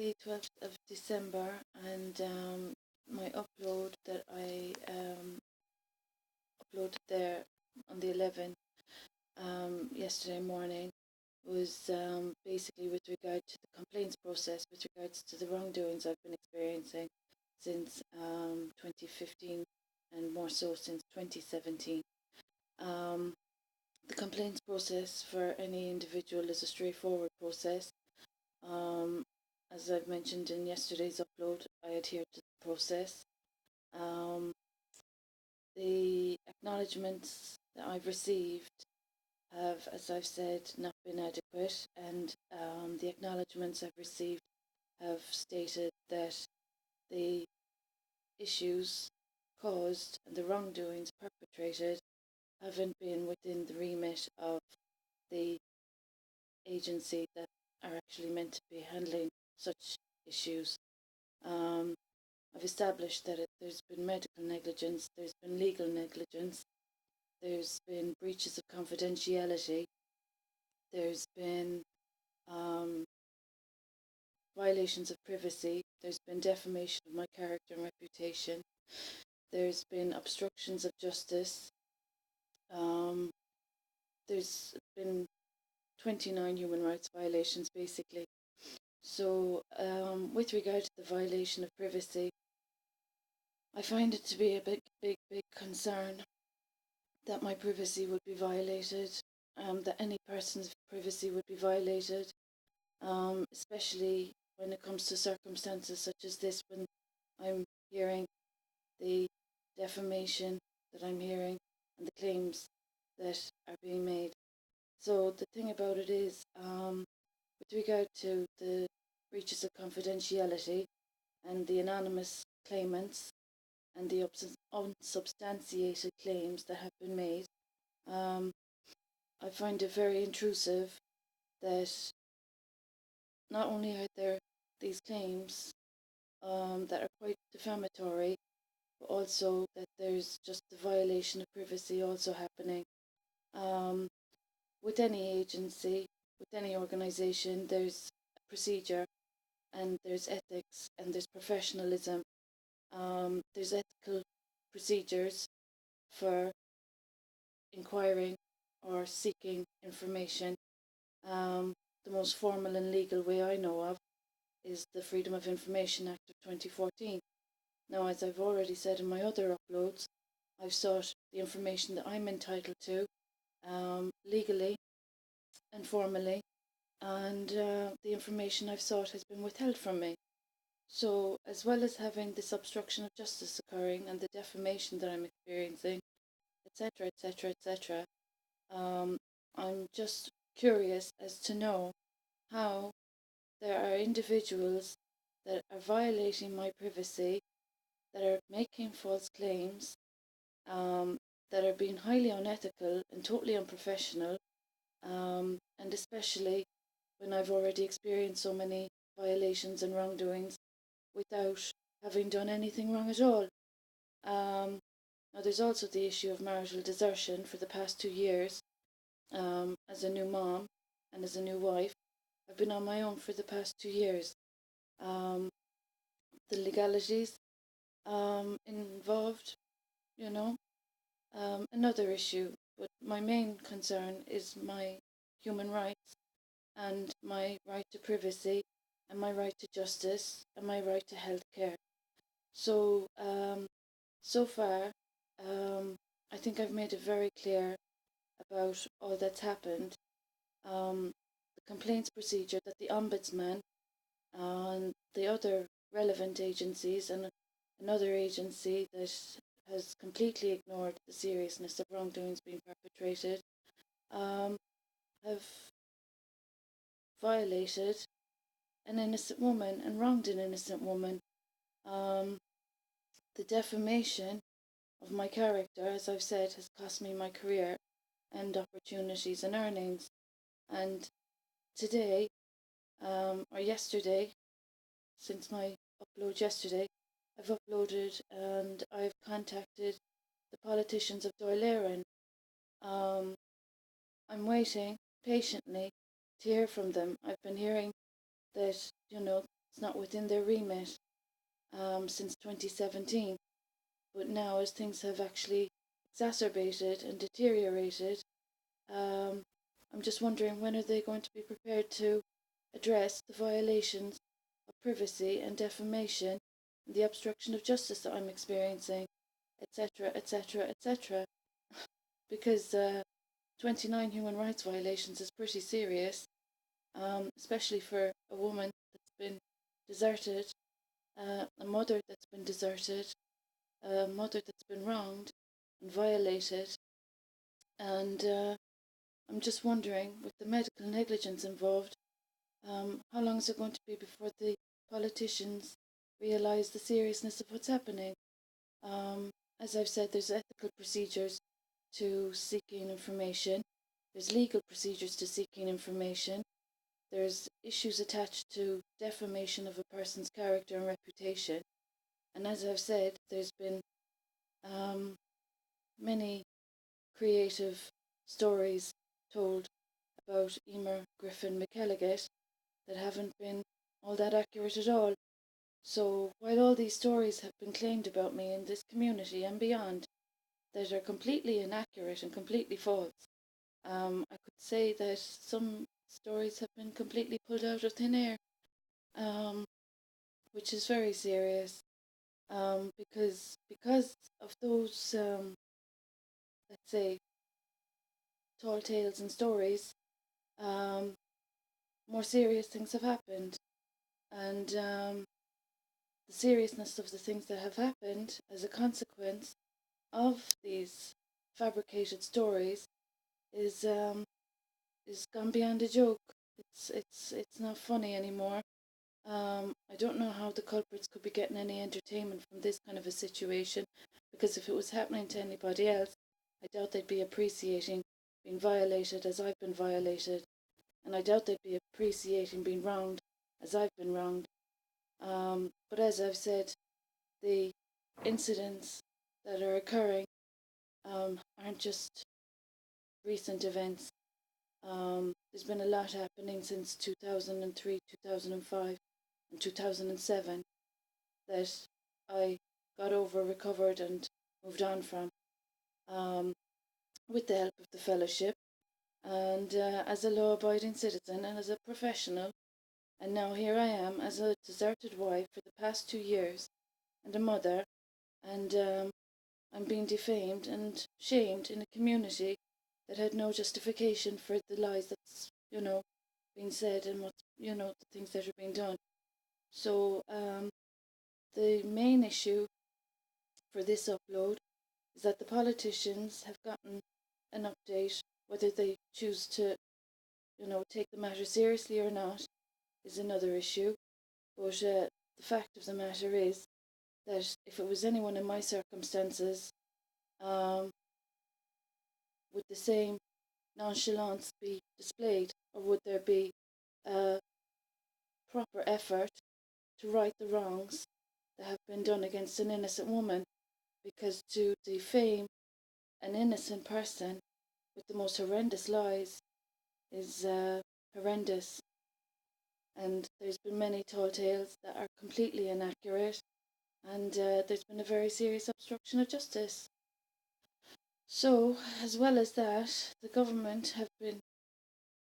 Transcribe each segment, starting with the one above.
the 12th of December, and my upload that I uploaded there on the 11th yesterday morning was basically with regard to the complaints process with regards to the wrongdoings I've been experiencing since 2015 and more so since 2017. The complaints process for any individual is a straightforward process. As I've mentioned in yesterday's upload, I adhere to the process. The acknowledgements that I've received have, as I've said, not been adequate, and the acknowledgements I've received have stated that the issues caused and the wrongdoings perpetrated haven't been within the remit of the agency that are actually meant to be handling such issues. I've established that there's been medical negligence, there's been legal negligence, there's been breaches of confidentiality, there's been violations of privacy, there's been defamation of my character and reputation, there's been obstructions of justice, there's been 29 human rights violations basically. So with regard to the violation of privacy, I find it to be a big concern that my privacy would be violated, that any person's privacy would be violated, especially when it comes to circumstances such as this, when I'm hearing the defamation that I'm hearing and the claims that are being made. So the thing about it is, with regard to the breaches of confidentiality and the anonymous claimants and the unsubstantiated claims that have been made, I find it very intrusive that not only are there these claims that are quite defamatory, but also that there's just the violation of privacy also happening. With any agency, with any organisation, there's a procedure and there's ethics and there's professionalism. There's ethical procedures for inquiring or seeking information. The most formal and legal way I know of is the Freedom of Information Act of 2014. Now, as I've already said in my other uploads, I've sought the information that I'm entitled to legally and formally, and the information I've sought has been withheld from me. So, as well as having this obstruction of justice occurring and the defamation that I'm experiencing, etc., etc., etc., I'm just curious as to know how there are individuals that are violating my privacy, that are making false claims, that are being highly unethical and totally unprofessional, and especially when I've already experienced so many violations and wrongdoings without having done anything wrong at all. Now there's also the issue of marital desertion for the past 2 years. As a new mom and as a new wife, I've been on my own for the past 2 years. The legalities involved, another issue, but my main concern is my human rights and my right to privacy and my right to justice and my right to health care. So, so far, I think I've made it very clear about all that's happened. The complaints procedure that the Ombudsman and the other relevant agencies and another agency that has completely ignored the seriousness of wrongdoings being perpetrated have violated an innocent woman and wronged an innocent woman. The defamation of my character, as I've said, has cost me my career and opportunities and earnings. And today, or yesterday, since my upload yesterday, I've uploaded and I've contacted the politicians of Doyle. I'm waiting patiently to hear from them. I've been hearing that, It's not within their remit since 2017. But now, as things have actually exacerbated and deteriorated, I'm just wondering, when are they going to be prepared to address the violations of privacy and defamation and the obstruction of justice that I'm experiencing, etc., etc., etc. Because 29 human rights violations is pretty serious, especially for a woman that's been deserted, a mother that's been deserted, a mother that's been wronged and violated. And I'm just wondering, with the medical negligence involved, how long is it going to be before the politicians realise the seriousness of what's happening? Um, as I've said, there's ethical procedures to seeking information. There's legal procedures to seeking information. There's issues attached to defamation of a person's character and reputation. And as I've said, there's been many creative stories told about Emer Griffin McElligott that haven't been all that accurate at all. So while all these stories have been claimed about me in this community and beyond that are completely inaccurate and completely false, I could say that some stories have been completely pulled out of thin air, um, which is very serious, because of those, let's say, tall tales and stories, um, more serious things have happened. And the seriousness of the things that have happened as a consequence of these fabricated stories is gone beyond a joke. It's not funny anymore. I don't know how the culprits could be getting any entertainment from this kind of a situation, because if it was happening to anybody else, I doubt they'd be appreciating being violated as I've been violated, and I doubt they'd be appreciating being wronged as I've been wronged. But as I've said, the incidents that are occurring aren't just recent events. There's been a lot happening since 2003, 2005, and 2007 that I got over, recovered, and moved on from, um, with the help of the fellowship, and as a law-abiding citizen and as a professional. And now here I am as a deserted wife for the past 2 years, and a mother, and I'm being defamed and shamed in a community that had no justification for the lies that's, being said, and what's, the things that are being done. So the main issue for this upload is that the politicians have gotten an update. Whether they choose to, take the matter seriously or not is another issue. But the fact of the matter is that if it was anyone in my circumstances, would the same nonchalance be displayed, or would there be a proper effort to right the wrongs that have been done against an innocent woman? Because to defame an innocent person with the most horrendous lies is horrendous. And there's been many tall tales that are completely inaccurate, and there's been a very serious obstruction of justice. So, as well as that, the government have been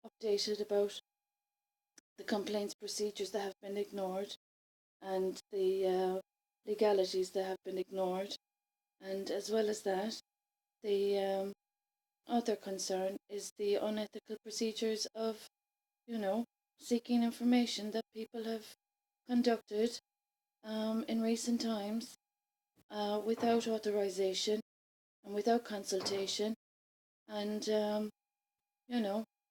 updated about the complaints procedures that have been ignored, and the legalities that have been ignored. And as well as that, the other concern is the unethical procedures of, seeking information that people have conducted in recent times without authorization and without consultation. And,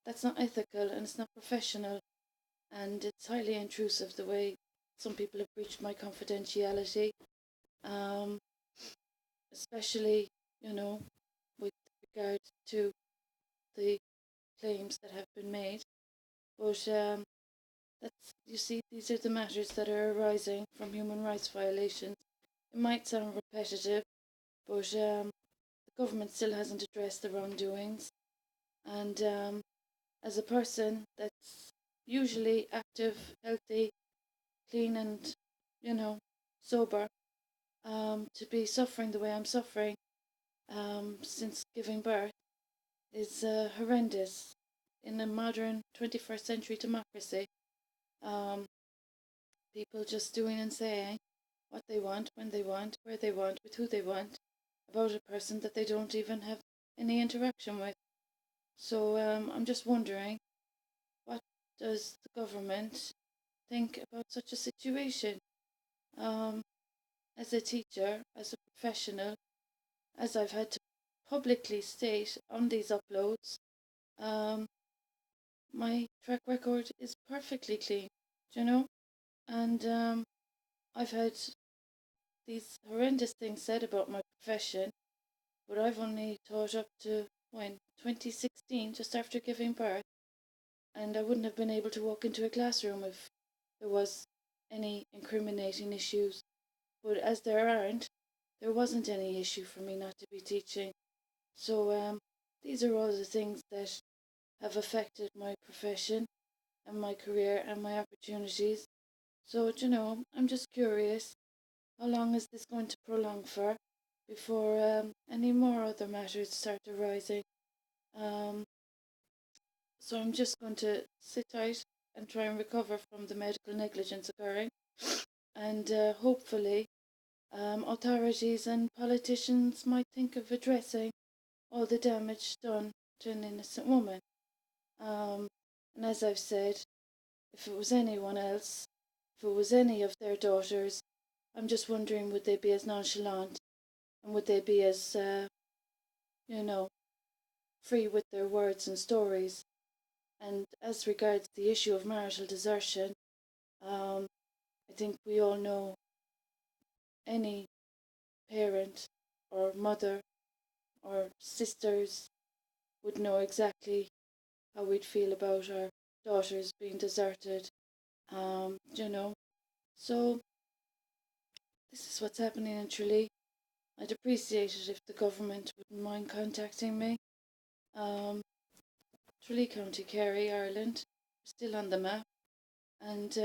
that's not ethical, and it's not professional, and it's highly intrusive the way some people have breached my confidentiality, um, especially, with regard to the claims that have been made. But you see, these are the matters that are arising from human rights violations. It might sound repetitive, but the government still hasn't addressed the wrongdoings. And as a person that's usually active, healthy, clean and, you know, sober, to be suffering the way I'm suffering since giving birth is horrendous in a modern 21st century democracy. Um, People just doing and saying what they want, when they want, where they want, with who they want, about a person that they don't even have any interaction with. So I'm just wondering, what does the government think about such a situation? Um, as a teacher, as a professional, as I've had to publicly state on these uploads, um, my track record is perfectly clean, you know? And I've had these horrendous things said about my profession, but I've only taught up to when 2016, just after giving birth, and I wouldn't have been able to walk into a classroom if there was any incriminating issues. But as there wasn't any issue for me not to be teaching. So these are all the things that have affected my profession and my career and my opportunities. So, I'm just curious, how long is this going to prolong for before any more other matters start arising? Um, so I'm just going to sit tight and try and recover from the medical negligence occurring. And hopefully authorities and politicians might think of addressing all the damage done to an innocent woman. And as I've said, if it was anyone else, if it was any of their daughters, I'm just wondering, would they be as nonchalant and would they be as, you know, free with their words and stories? And as regards the issue of marital desertion, I think we all know any parent or mother or sisters would know exactly how we'd feel about our daughters being deserted, you know. So this is what's happening in Tralee. I'd appreciate it if the government wouldn't mind contacting me. Um, Tralee County, Kerry, Ireland. We're still on the map. And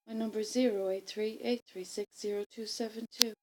my number is 083 836 0272.